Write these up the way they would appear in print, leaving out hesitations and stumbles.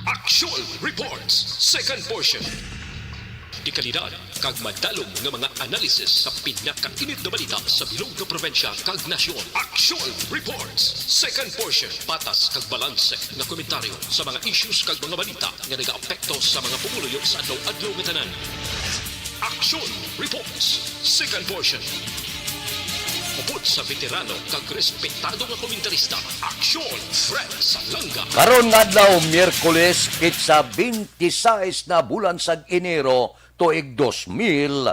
Actual Reports, second portion. Di kalidad, kag madalom nga mga analisis sa pinakainit na balita sa bilog na probinsya kag nasyon. Actual Reports, second portion. Patas kag balanse nga komentaryo sa mga issues kag mga balita nga nagaapekto sa mga pumuluyo sa adlaw-adlaw nga tanan. Actual Reports, second portion. Upod sa veterano kag respetado nga komentarista, Aksyon Fred Salanga. Karon nga adlaw Miyerkules kitsa 26 na bulan sa Enero tuig 2022.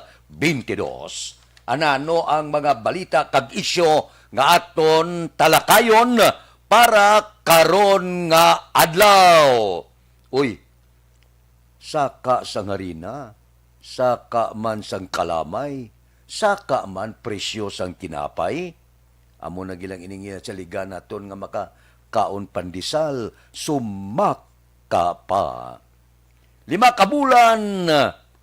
Anano ang mga balita kag isyo nga aton talakayon para karon nga adlaw. Uy, saka sang harina, saka man sang kalamay, saka man presyo sang tinapay. Amo na gilang iningi sa liga naton nga makakaon pandisal, sumaka pa. 5 ka bulan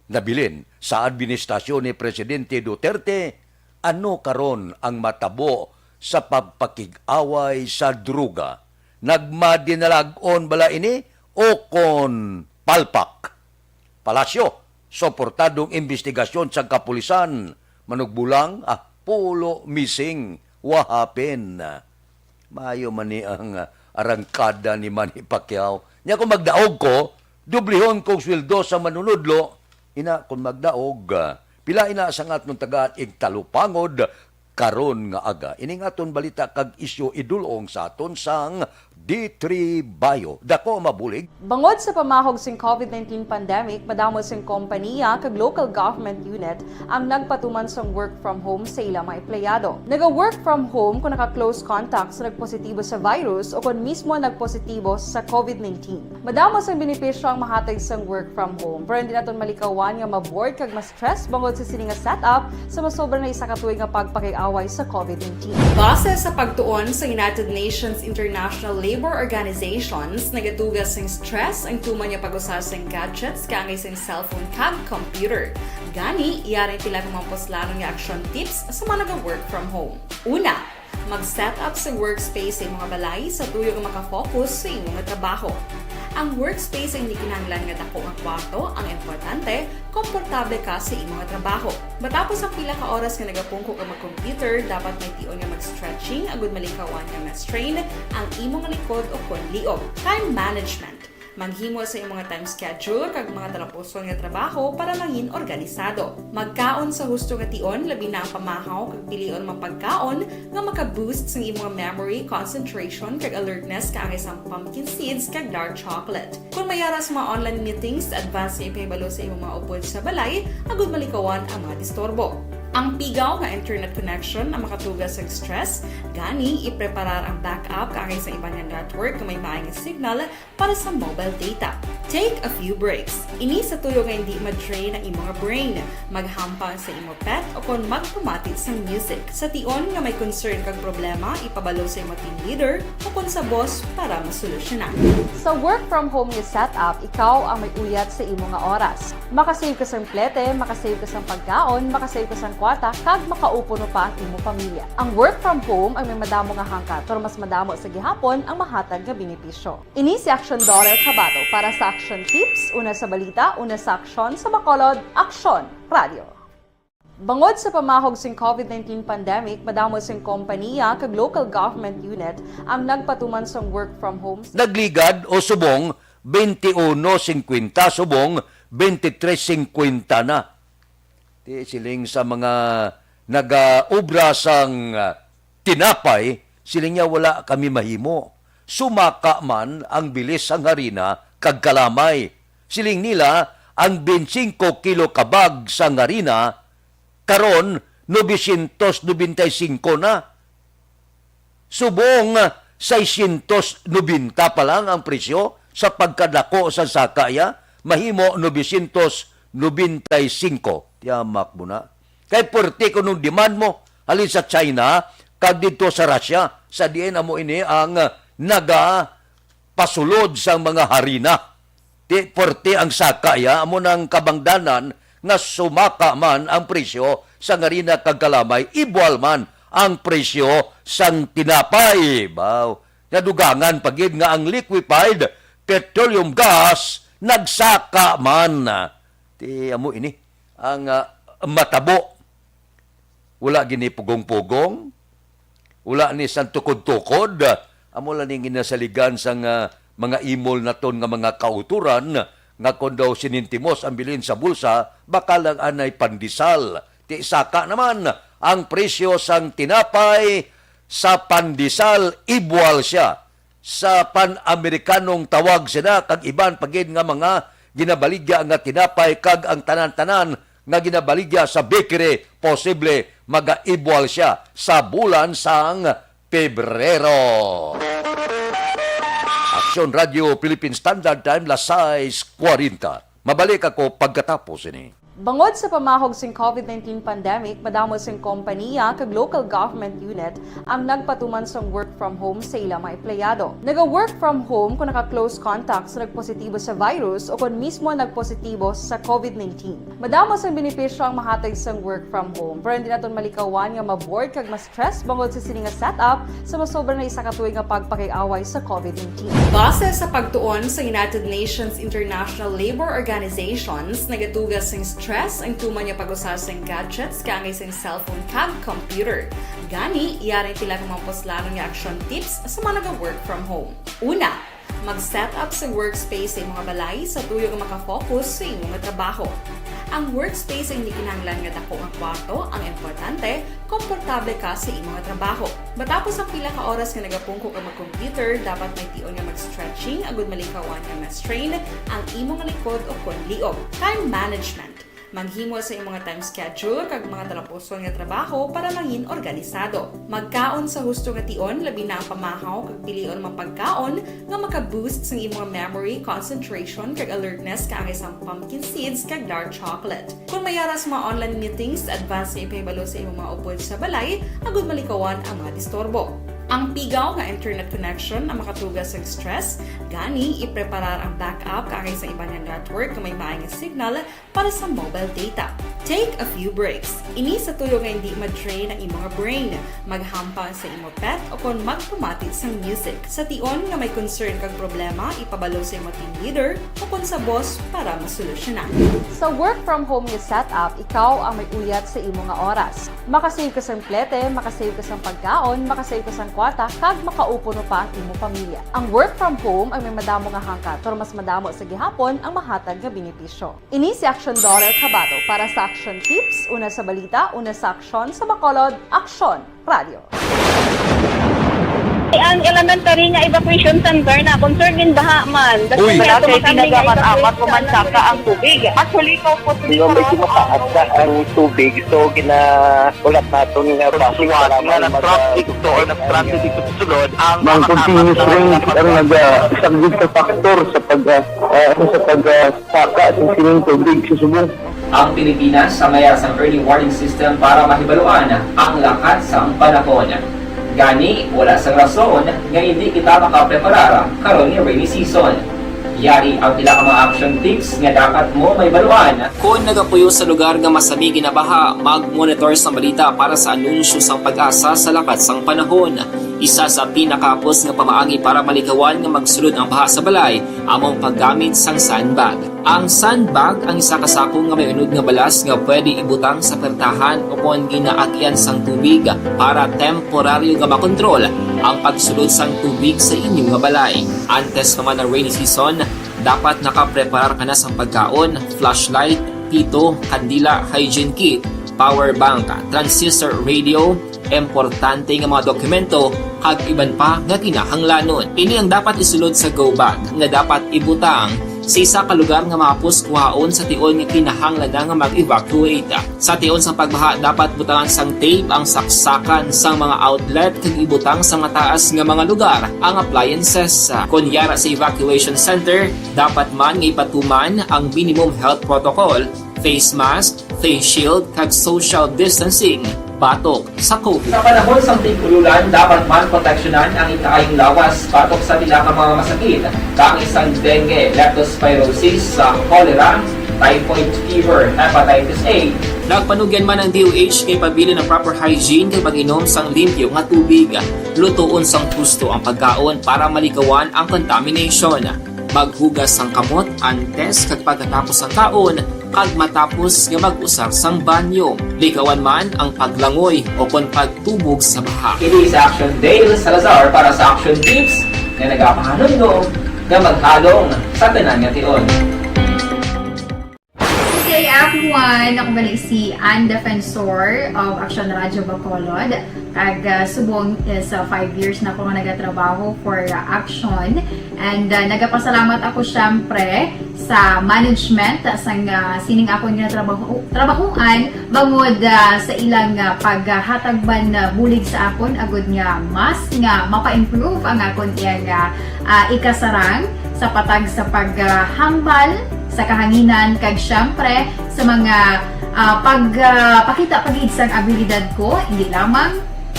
nabilin sa administrasyon ni Presidente Duterte, ano karon ang matabo sa pagpakig-away sa druga? Nagmadinalagon bala ini o kon palpak? Palasyo, suportadong investigasyon sa kapulisan, manugbulang, pulo missing, wahapin. Mayo man ni ang arangkada ni Manny Pacquiao. Nya kung magdaog ko, dublihon kong sweldo sa manunudlo, ina kung magdaog, pila ina sa nga nung taga igtalupangod, karon nga aga. Ining aton balita kag isyo idulong sa aton sang D3 Bio. Dako mabulig. Bangod sa pamahog sing COVID-19 pandemic, madamo sing kompanya kag local government unit ang nagpatuman sang work from home sa ilang mga empleyado. Naga-work from home kung naka-close contact sa nagpositibo sa virus o kung mismo nagpositibo sa COVID-19. Madamo sang benepisyo ang mahatag sang work from home, pero hindi naton malikawan nga maboard kag ma-stress bangod sa sini nga setup sa masobra na isa ka tuig nga pagpakiaway sa COVID-19. Base sa pagtuon sa United Nations International Labor Organizations, nagatugas ng stress ang tuman niya pag-usas ng gadgets kangay sa cellphone kag computer. Gani, iyaring pila ng mga poslanong nga action tips sa mga nag-work from home. Una, mag-set up sa workspace sa mga balay sa tuyo nga makafocus sa imong trabaho. Ang workspace ay hindi kinahanglan nga dako ang kwarto, ang importante, komportable ka sa imong trabaho. Matapos ang pila ka oras nga nagapungko ka mag-computer, dapat may tion nga mag-stretching agud malikawan nga ma-strain ang imong likod o kon liog. Time management. Maghimo sa imong time schedule kag mga talapuson nga trabaho para maging organisado. Magkaon sa husto nga tion, labi na ang pamahaw kag pilion mang pagkaon nga maka-boost sa imong memory, concentration kag alertness kaangay sa pumpkin seeds kag dark chocolate. Kung mayaras mga online meetings, advance nga ipahibalo sa imong mga upod sa balay, agud malikawan ang mga disturbo. Ang pigaw nga internet connection ang makatugas sa stress, gani ipreparar ang backup kaangay sa ibang network na may maayong signal para sa mobile data. Take a few breaks. Ini sa tuyo nga hindi ma-drain ang imong brain, maghampang sa imong pet o kon magpumatit sa music. Sa tion nga may concern kag problema, ipabalo sa imong team leader o kon sa boss para masolusyonan. Sa work from home nga setup, ikaw ang may uyat sa imong nga oras. Makasave ka sa plete, makasave ka sa pagkaon, makasave ka sa kwarta, kag makaupo no pa ang imong pamilya. Ang work from home ay may madamo nga hangkat, pero mas madamo sa gihapon ang mahatag nga benepisyo. Ini si Action Daughter Cabato para sa Action Tips, una sa balita, una sa aksyon, sa Bacolod, Aksyon Radio. Bangod sa pamahog sing COVID-19 pandemic, madamo sing kompanya kag local government unit ang nagpatuman sang work from home. Nagligad o subong 21.50, subong 23.50 na. Di siling sa mga nag-ubra sang tinapay, siling niya wala kami mahimo. Sumaka man ang bilis sang harina kag kalamay. Siling nila ang 25 kilo kabag sang harina karon 995 na. Subong 690 pa lang ang presyo sa pagkadako sa sakaya, mahimo 995. Tiyamak mo na. Kay porte ko nung demand mo, halin sa China, kag dito sa Russia, sa diin mo ini ang pasulod sa mga harina. Di porte ang sakaya, amo ng kabangdanan, nga sumaka man ang presyo sa harina kag kalamay, igual man ang presyo sang tinapay. Baw, nadugangan pagid nga ang liquefied petroleum gas nagsaka man. Ti amo ini ang matabo. Wala gini pugong-pugong. Wala ni santukod-tukod. Amo lang ni ginasaligan sang mga imol na ton nga mga kauturan nga kung daw sinintimos ang bilhin sa bulsa, baka lang anay pandisal. Ti saka naman ang presyo sang tinapay sa pandisal ibual siya. Sa pan-Amerikanong tawag sila kag iban pagid nga mga ginabaligya nga tinapay kag ang tanan-tanan nga ginabaligya sa bakery posible magaibwal siya sa bulan sang Pebrero. Aksyon Radio Philippine Standard Time, 6:40. Mabalik ako pagkatapos ini. Bangod sa pamahog sing COVID-19 pandemic, madamo sing kompanya kag local government unit ang nagpatuman sang work from home sa ilang mga empleyado. Naga-work from home kung naka-close contacts sa nagpositibo sa virus o kung mismo nagpositibo sa COVID-19. Madamo sang benepisyo ang mahatag sang work from home, pero hindi naton malikawan nga ma-bored kag ma-stress bangod sa sini nga setup sa masobra na isa ka tuig nga pagpakiaway sa COVID-19. Base sa pagtuon sa United Nations International Labor Organizations, nagatugas sing stress ang tuman niya pag-usar sa gadgets kaya sa cellphone kag computer. Gani, iyari tila kung maposlanong nga action tips sa mga nag-work from home. Una, mag-set up sa workspace sa imong balay sa tuyo nga makafocus sa imong trabaho. Ang workspace ay hindi kinahanglan nga dako nga kwarto, ang importante, komportable ka sa imong trabaho. Matapos ang pila ka oras nga nagapungko ka mag-computer, dapat may tion nga mag-stretching agud malikawan nga ma-strain ang imong likod o konliog. Time management. Maghimo sa imong time schedule kag mga talapuson nga trabaho para mangin organisado. Magkaon sa husto nga tion, labi na ang pamahaw kag pilion mang pagkaon nga maka-boost sa imong memory, concentration kag alertness kaagay sa pumpkin seeds kag dark chocolate. Kung mayara sa mga online meetings, advance na ipahibalo sa imong mga upod sa balay, agud malikawan ang mga disturbo. Ang pigaw nga internet connection ang makatugas sa stress, gani ipreparar ang backup kaagay sa ibang network na may maayong signal para sa mobile data. Take a few breaks. Ini sa tuyo nga hindi ma-drain ang imong brain, maghampa sa imong pet o kung magpamatit sa music. Sa tion nga may concern kag problema, ipabalo sa imong team leader o kung sa boss para masolusyonan. Sa work from home nga setup, ikaw ang may uyat sa imong nga oras. Makasave ka sa plete, makasave ka sa pagkaon, makasave ka sa kwarta, kag makaupo no pa ang imong pamilya. Ang work from home ay may madamo nga hangkat, pero mas madamo sa gihapon ang mahatag nga benepisyo. Ini si Action Daughter Cabato para sa Action Tips, una sa balita, una sa aksyon, sa Bacolod, Aksyon Radio. Ang elementary nga evacuation center na concern din baha man. Uy! Kasi pinagamat-amat kumansaka ang tubig. Actually, ko po Di ba medyo mataas na ang tubig, so ulat natin nga pasiwala nga ng traffic to or nag-traffic dito sa sulod ang continuous rain ang nag-isang sa factor sa pagsaka at sining tubig sa subong. Ang Pilipinas sa mayas ang early warning system para mahibaluan ang lakat sa panahon. Gani, wala sa rason nga hindi kita makapreparara karon ni rainy season. Yari ang pila ka mga action tips nga dapat mo may baluan. Kung nagapuyo sa lugar nga masabi ginabaha, mag-monitor sa balita para sa anunsyo sang pag-asa sa lakat sang panahon. Isa sa pinakapos nga pamaagi para malikawan nga magsulod ang baha sa balay, among paggamit sang sandbag. Ang sandbag ang isa kasakong nga may unod nga balas nga pwede ibutang sa pertahan o kung ginaagyan sang tubig para temporaryo nga makontrol ang pagsulod sang tubig sa inyong nga balay. Antes naman ng rainy season, dapat nakapreparar ka na sa pagkaon, flashlight, pito, kandila, hygiene kit, power bank, transistor radio, importante nga mga dokumento kag iban pa nga kinahanglanon. Ini ang dapat isulod sa go bag nga dapat ibutang sa isa ka lugar nga mapus kuhaon sa tion nga kinahanglan nga mag-evacuate. Sa tion sa pagbaha dapat butangan sang tape ang saksakan sang mga outlet kag ibutang sa mataas nga mga lugar ang appliances. Kunyara sa evacuation center, dapat man nga ipatuman ang minimum health protocol, face mask, face shield kag social distancing. Batok sa COVID. Sa panahon sa tingkululan, dapat man proteksyonan ang ikaayong lawas batok sa pinaka mga masakit, kang isang dengue, leptospirosis, cholera, typhoid fever, hepatitis A. Nagpanugyan man ang DOH kay pabili ng proper hygiene kay pag-inom sang limpyo nga tubig. Lutuon sang husto ang pagkaon para malikawan ang contamination. maghugas sang kamot antes kag pagkatapos sa taon kag matapos nga mag-usar sang banyo. Likawan man ang paglangoy o kon pagtubog sa baha. Kini sa Action Dale Salazar para sa Action Tips nga nagapahanong nga maghalong sa tanan nga tion. Today, everyone, ako bali si Ann Defensor of Action Radio Bacolod. Kag subong sa 5 years na ako nga nagatrabaho for Action. And nagapasalamat ako syempre sa management sang sining ako nga trabahuan bangod sa ilang paghatagban bulig sa akon agud nga mas nga mapa-improve ang akon iyang ikasarang sa patag sa paghambal sa kahanginan kag syempre sa mga pagpakita pagid sang abilidad ko hindi lamang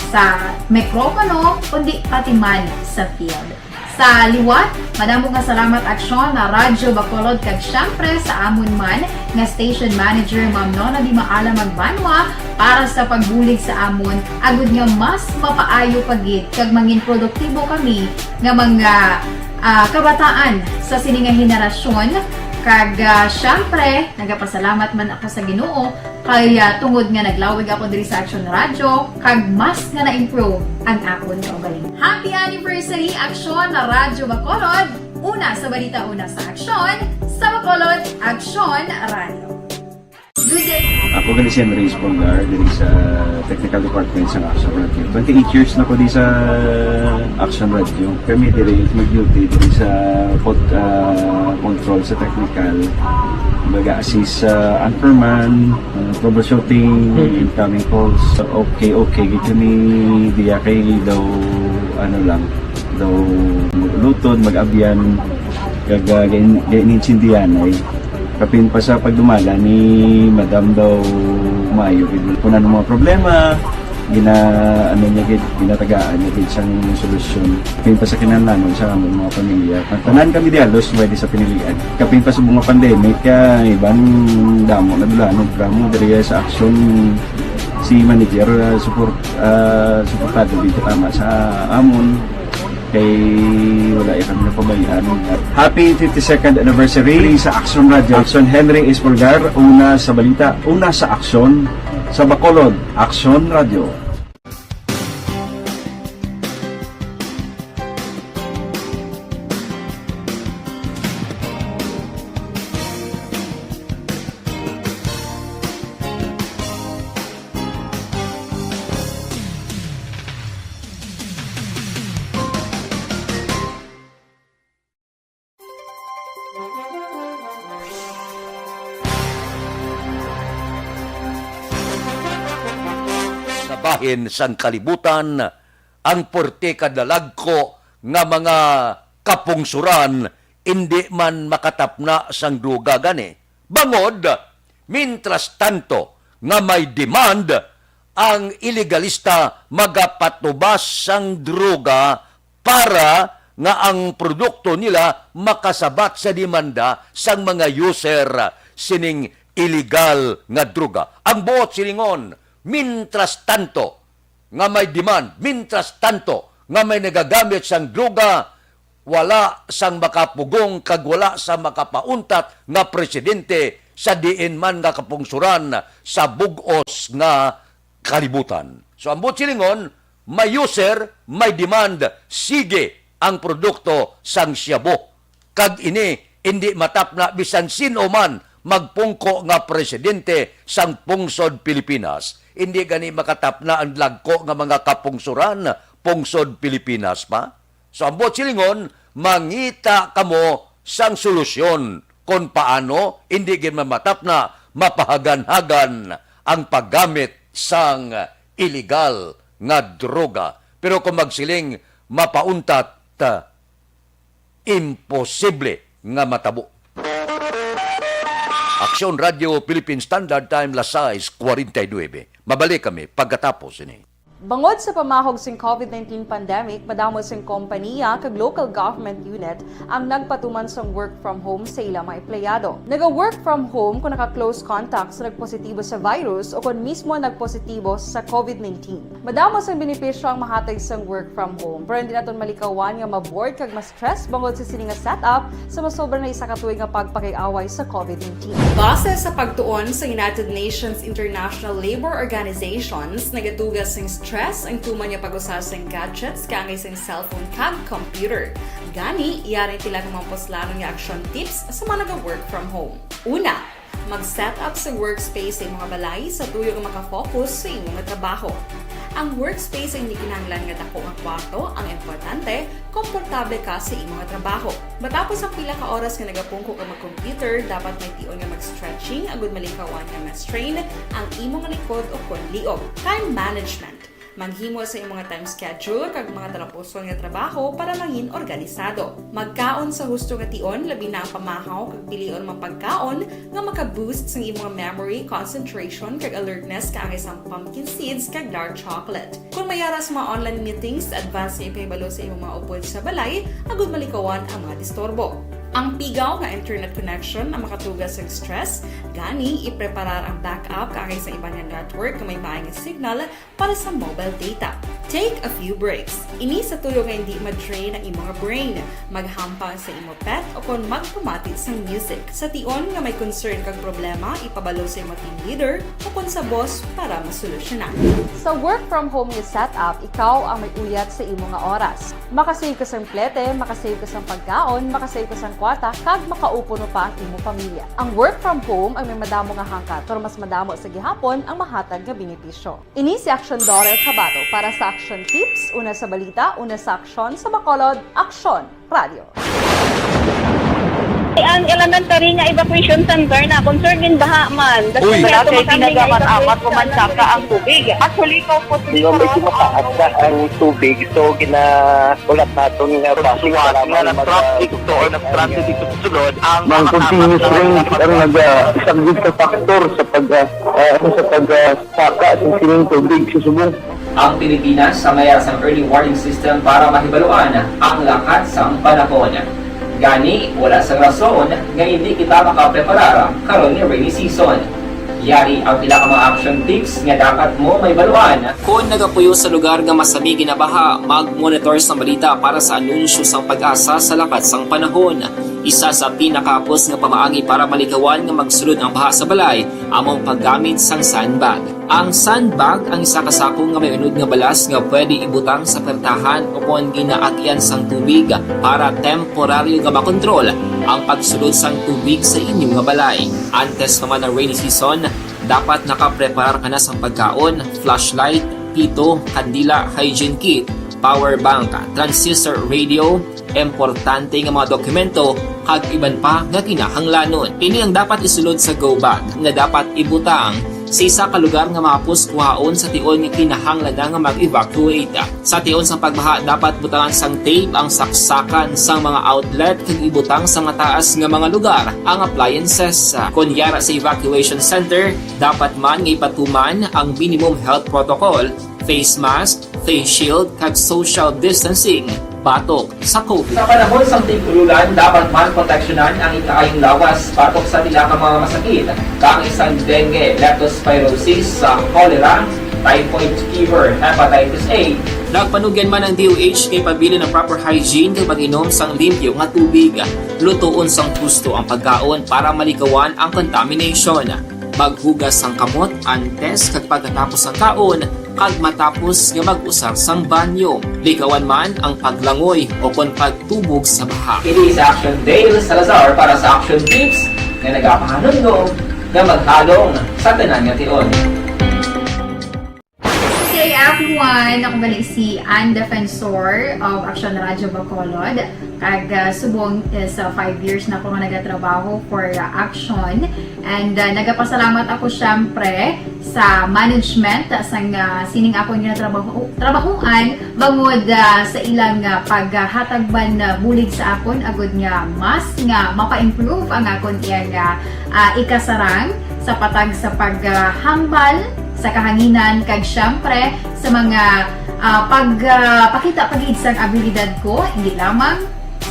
sa mikropono kundi pati man sa field. Sa liwat, madamo nga salamat Aksyon na Radyo Bacolod kag syempre sa amon man nga station manager Ma'am Nona Di Maala Magbanwa para sa pagbulig sa amon agud nga mas mapaayo pagid kag mangin produktibo kami nga mga kabataan sa sininga henerasyon. Kag syempre, nagapasalamat man ako sa Ginoo kay tungod nga naglawig ako diri sa Action Radio kag mas nga na-improve ang akon kaugaling. Happy anniversary Action na Radyo Bacolod! Una sa balita, una sa Action, sa Bacolod, Action Radio. Good day! Ako gali si Enrique Polgar diri sa Technical Department sa Action Radio. 28 years na ko di sa Action Radio. Kami diri mag-duty diri sa control sa technical. Mag-assist sa anchorman, troubleshooting, incoming calls. Okay, gito ni diya kay daw daw maglutod, mag-abyan, ganinsindihan ay kapin pa sa pagdumala ni Madam daw Mayo kung ano mga problema ginatagaan niya gid sang solusyon kapin pa sa kinahanglan sa among mga pamilya tanan kami dialos pwede sa pinilian kapin pa sa mga pandemic ibang damo na dulanon programo diri sa Action si manager suportado dito tama sa amon kay wala kami napabayaan. Happy 52nd anniversary sa Action Radio. Action Henry Espolgar, una sa balita, una sa Action, sa Bacolod, Action Radio. bahin sang kalibutan ang porte kadalagko nga mga kapungsuran hindi man makatapna sang druga gani. Bangod, mintras tanto nga may demand ang ilegalista magapatubas sang druga para nga ang produkto nila makasabat sa demanda sang mga user sining illegal nga druga. Ang buot silingon, mintras tanto nga may demand, mintras tanto nga may nagagamit sang druga, wala sang makapugong kag wala sang makapauntat nga presidente sa diin man nga kapungsuran sa bugos nga kalibutan. So ang buot silingon, may user, may demand, sige ang produkto sang siyabo. Kag ini, hindi matapna bisan sino man magpungko nga presidente sang pungsod Pilipinas. Hindi gani makatapna ang lagko nga mga kapungsuran pungsod Pilipinas pa. So ang buot silingon, mangita kamo sang solusyon kung paano hindi gani matapna mapahagan-hagan ang paggamit sang illegal nga droga. Pero kung magsiling mapauntat, imposible nga matabo. Action Radio Philippine Standard Time, 6:49. Mabalik kami pagkatapos ini. Bangod sa pamahog sing COVID-19 pandemic, madamo sing kompanya kag local government unit ang nagpatuman sang work from home sa ilang mga empleyado. Naga-work from home kung naka-close contact sa nagpositibo sa virus o kung mismo nagpositibo sa COVID-19. Madamo sang benepisyo ang mahatag sang work from home, pero hindi naton malikawan nga ma-bored kag ma-stress bangod sa sini nga setup sa masobra na isa ka tuig nga pagpakiaway sa COVID-19. Base sa pagtuon sa United Nations International Labour Organizations, nagatugas sing stress ang tuman niya pag-usar sa gadgets kangay sa cellphone kag computer. Gani, iyari tila ng mga poslano nga action tips sa mga nag-work from home. Una, mag-set up sa workspace sa imong balay sa tuyo nga makafocus sa imong trabaho. Ang workspace ay hindi kinahanglan nga dako nga kwarto, ang importante, komportable ka sa imong trabaho. Matapos ang pila ka oras nga nagapungko ka mag-computer, dapat may tion nga mag-stretching agud malikawan nga ma-strain ang imong likod o kon liog. Time management. Maghimo sa imong time schedule kag mga tarapuson nga trabaho para maging organisado. Magkaon sa husto nga tion, labi na ang pamahaw kag pilion mga pagkaon nga maka-boost sa imong memory, concentration kag alertness kaangay sa pumpkin seeds kag dark chocolate. Kung mayara sa mga online meetings, advance nga ipahibalo sa imong mga upod sa balay, agud malikawan ang mga disturbo. Ang pigaw nga internet connection ang makatugas sa stress, gani ipreparar ang backup kaangay sa ibang network nga may maayong signal para sa mobile data. Take a few breaks. Ini sa tuyo nga hindi ma-drain ang imong brain, maghampang sa imong pet o kon magpumatid sa music. Sa tion nga may concern kag problema, ipabalo sa imong team leader o kon sa boss para masolusyonan. Sa work from home nga setup, ikaw ang may uyat sa imong nga oras. Makasave ka sa plete, makasave ka sa pagkaon, makasave ka sa kwata, kag makaupo no pa ang imong pamilya. Ang work from home ay may madamo nga hangkat, pero mas madamo sa gihapon ang mahatag nga benepisyo. Ini si Action Dorel Cabato para sa Action Tips, una sa balita, una sa aksyon sa Bacolod, Aksyon Radio. Ang elementary nga evacuation center na concern din baha man. Uy! Kasi pinagamat-amat kumansaka ang tubig. Actually, ikaw po Hindi may kumakaat na ang tubig. So, ulat natin nga Pagsiwala nga ng traffic to or nag-transit dito sa sulod, ang mga continuous rain ang nag-isang sa factor sa pagsaka sa sining tubig sa subong. Ang Pilipinas sa mayroon sa early warning system para mahibaluan ang lakat sa panahon. Gani, wala sa rason nga hindi kita makapreparara karon ni rainy season. Yari ang pila ka mga action tips nga dapat mo may baluan. Kung nagapuyo sa lugar nga masabi ginabaha, mag-monitor sa balita para sa anunsyo sang pag-asa sa lakat sang panahon. Isa sa pinakapos nga pamaagi para malikawan nga magsulod ang baha sa balay, among paggamit sang sandbag. Ang sandbag ang isa ka sako nga may unod nga balas nga pwede ibutang sa pertahan o kung ginaagyan sang tubig para temporaryo nga makontrol ang pagsulod sang tubig sa inyong nga balay. Antes naman ng rainy season, dapat nakapreparar ka na sang pagkaon, flashlight, pito, kandila, hygiene kit, power bank, transistor radio, importante nga mga dokumento kag iban pa nga kinahanglanon. Ini ang dapat isulod sa go bag nga dapat ibutang sa isa ka lugar nga mapus kuhaon sa tion nga kinahanglan nga mag-evacuate. Sa tion sa pagbaha dapat butangan sang tape ang saksakan sang mga outlet kag ibutang sa mataas nga mga lugar ang appliances. Kunyara sa evacuation center, dapat man nga ipatuman ang minimum health protocol, face mask, face shield kag social distancing. Batok sa COVID. Sa panahon sa tigululan, dapat man proteksyonan ang ikaayong lawas batok sa tila ka mga masakit, kang isang dengue, leptospirosis, cholera, typhoid fever, hepatitis A. Nagpanugyan man ang DOH kay pabili ng proper hygiene kay pag-inom sang limpyo nga tubig. Lutuon sang gusto ang pagkaon para malikawan ang contamination. Maghugas sang kamot antes kag pagkatapos ang kaon kag matapos nga mag-usar sang banyo. Likawan man ang paglangoy o kon pagtubog sa baha. Kini sa Action Dale Salazar para sa Action Tips nga nagapahanundong nga maghalong sa tanan nga tion. Hey everyone! Ako balik si Ann Defensor of Action Radio Bacolod. Kag subong sa 5 years na ako nga nagatrabaho for Action. And nagapasalamat ako syempre sa management sang sining ako nga trabahoan bangod sa ilang paghatagban bulig sa akon agud nga mas nga mapa-improve ang akon iyang ikasarang sa patag sa paghambal sa kahanginan kag syempre sa mga pakita pagid sang abilidad ko hindi lamang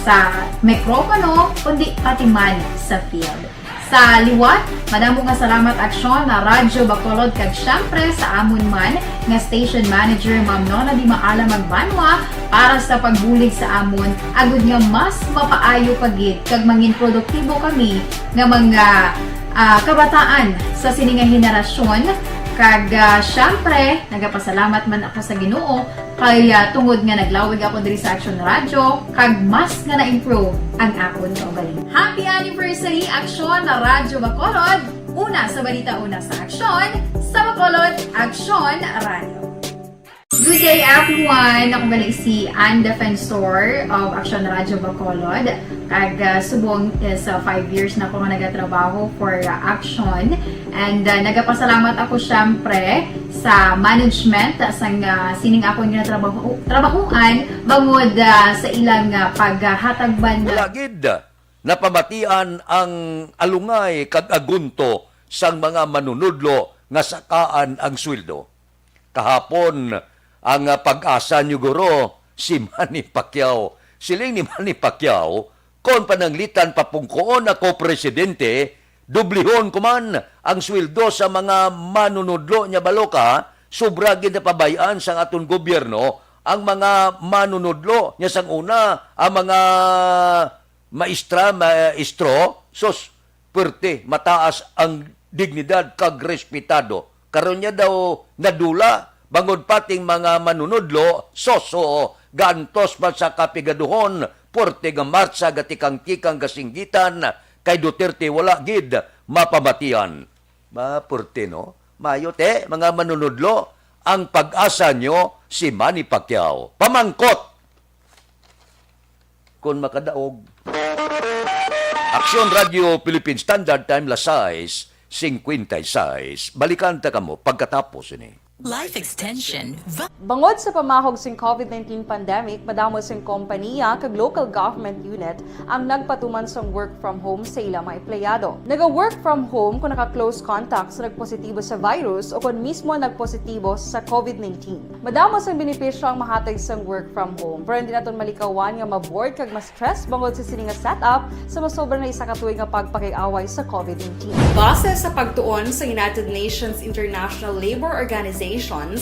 sa mikropono kundi pati man sa field. Sa liwat, madamo nga salamat aksyon na Radyo Bacolod kag syempre sa amon man nga station manager Ma'am Nona Di Maala Magbanwa para sa pagbulig sa amon agud nga mas mapaayo pagid kag mangin produktibo kami nga mga kabataan sa sining nga henerasyon. Kag syempre, nagapasalamat man ako sa Ginoo kay tungod nga naglawig ako diri sa Action Radio kag mas nga na-improve ang akon kaugalingon. Happy anniversary Action na Radyo Bacolod! Una sa balita, una sa aksyon, sa Bacolod Action Radio. Good day everyone! Ako gali si Ann Defensor of Action Radio Bacolod. Kag subong sa 5 years na ako nga nagatrabaho for Action. And nagapasalamat ako syempre sa management sang sining ako nga trabahuan bangod sa ilang paghatagban. Lagid napamatian ang alungay kag agunto sang mga manunudlo nga sakaan ang sweldo. Kahapon ang pag-asa niyo guro si Manny Pacquiao. Siling ni Manny Pacquiao kon pananglitan papungkoon ako presidente, dublihon ko man ang sweldo sa mga manunudlo niya baloka, sobra gid na pabayaan sang aton gobyerno ang mga manunudlo niya sang una, ang mga maestro, sos, puwerte, mataas ang dignidad kag respetado. Karon niya daw nadula, bangod pating mga manunudlo, soso, gantos pa sa kapigaduhon, porte nga marsa gatikang-tikang kasinggitan, kay Duterte wala gid mapamatian. Porte no? Mayo te, mga manunudlo, ang pag-asa nyo si Manny Pacquiao. Pamangkot! Kung makadaog. Aksyon Radio Philippine Standard Time Lasais, 56. Balikan ta kamo pagkatapos ini. Life Extension. Bangod sa pamahog sing COVID-19 pandemic, madamo sing kompanya kag local government unit ang nagpatuman sang work from home sa ilang mga empleyado. Naga-work from home kung naka-close contacts na nagpositibo sa virus o kung mismo nagpositibo sa COVID-19. Madamo sang benepisyo ang mahatag sang work from home, pero hindi naton malikawan nga ma-bored kag ma-stress bangod sa sining nga setup sa masobra na isa ka tuig nga pagpakiaway sa COVID-19. Base sa pagtuon sa United Nations International Labour Organization,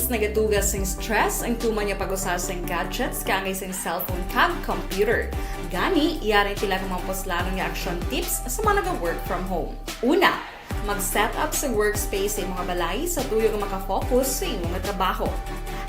nagatugas ng stress ang tuman niya pag-usar sa gadgets kangay sa cellphone kag computer. Gani, iyaring pila ng mga poslanong nga action tips sa mga nag-work from home. Una, mag-set up sa workspace sa imong balay sa tuyo nga makafocus sa imong trabaho.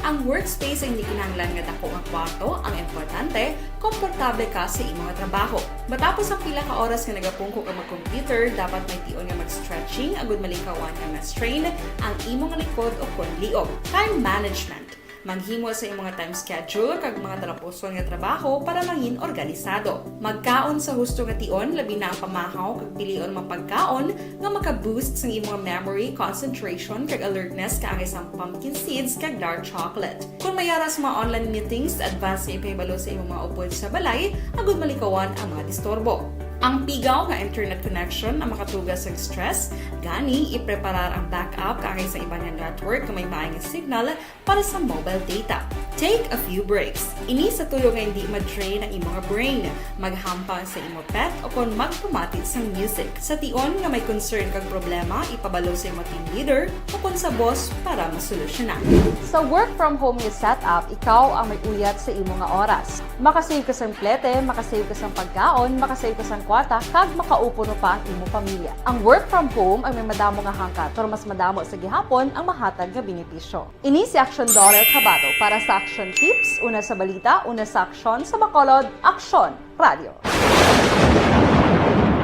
Ang workspace ay hindi kinahanglan nga dako nga kwarto, ang importante, komportable ka sa imong trabaho. Matapos ang pila ka oras nga nagapungko ka mag-computer, dapat may tion nga mag-stretching agud malikawan nga ma-strain ang imong likod o konliog. Time management. Maghimo sa imong time schedule kag mga tarapuson nga trabaho para mangin organisado. Magkaon sa husto nga tion, labi na ang pamahaw kag pilion mga pagkaon nga maka-boost sa imong memory, concentration kag alertness kaangay sa pumpkin seeds kag dark chocolate. Kung mayara sa mga online meetings, advance nga ipahibalo sa imong mga upod sa balay, agud malikawan ang mga disturbo. Ang pigaw nga internet connection ang makatugas sa stress, gani ipreparar ang backup kaangay sa ibang network kung may maayong signal para sa mobile data. Take a few breaks. Ini sa tuyo nga hindi ma-drain ang imong brain, maghampang sa imong pet o kung magpumatid sa music. Sa tion nga may concern kag problema, ipabalo sa imong team leader o kung sa boss para masolusyonan. Sa work from home nga setup, ikaw ang may uyat sa imong nga oras. Makasave ka sa plete, makasave ka sa pagkaon, makasave ka sa kwata, kag makaupo no pa ang imong pamilya. Ang work from home ay may madamo nga hangkat, pero mas madamo sa gihapon ang mahatag nga benepisyo. Ini si Action Dollar Cabato para sa Action Tips, una sa balita, una sa aksyon sa Bacolod, Action Radio.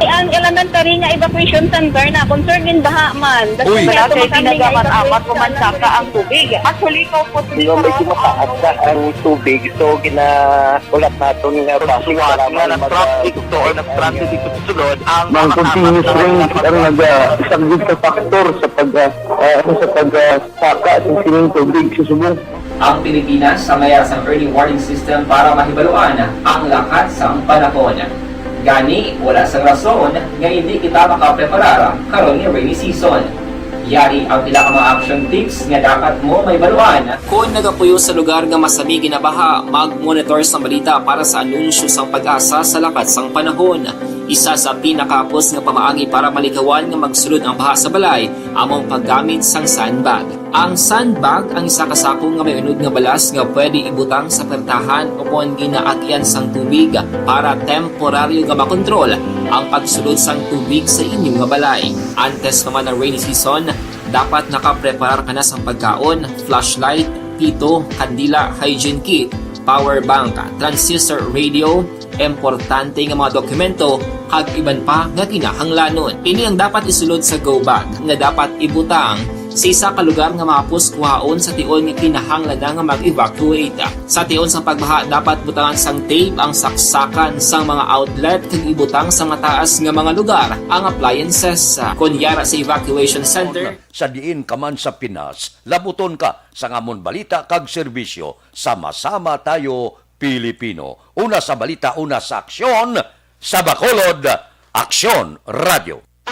Ang elementary nga evacuation center na concern din baha man. Uy! Kaya pinagamat-amat kumansaka ang tubig. Actually, ikaw po Hindi may kumakaat na ang tubig. So, ulat natin nga pasiwala nga ng traffic to or nag-traffic dito sa sulod. Ang continuous rain ang nag-isang sa factor sa pagsaka ng sining tubig sa subong. Ang Pilipinas sa maya sa early warning system para mahibaluan ang lakas sang panahon. Gani, wala sang rason nga hindi kita makapreparara karon ni rainy season. Yari ang pila ka mga action tips nga dapat mo may baluan. Kung nagapuyo sa lugar nga masabi ginabaha, mag-monitor sa balita para sa anunsyo sang pag-asa sa lakat sang panahon. Isa sa pinakapos nga pamaagi para malikawan nga magsulod ang baha sa balay, among paggamit sang sandbag. Ang sandbag ang isa ka sako nga may unod nga balas nga pwede ibutang sa pertahan o kung ginaagyan sang tubig para temporaryo nga makontrol ang pagsulod sang tubig sa inyong nga balay. Antes naman ng rainy season, dapat nakapreparar ka na sa pagkaon, flashlight, pito, kandila, hygiene kit, power bank, transistor radio, importante nga mga dokumento kag iban pa nga kinahanglanon. Ini ang dapat isulod sa go bag nga dapat ibutang sa isa ka lugar nga mapus kuhaon sa tion nga kinahanglan nga mag-evacuate. Sa tion sa pagbaha dapat butangan sang tape ang saksakan sang mga outlet kag ibutang sa mataas nga mga lugar ang appliances. Kunyara sa evacuation center, Sa diin ka man sa Pinas, labuton ka sa ngamon balita kag serbisyo. Sama-sama tayo, Pilipino. Una sa balita, una sa aksyon. Sa Bacolod, Aksyon Radio.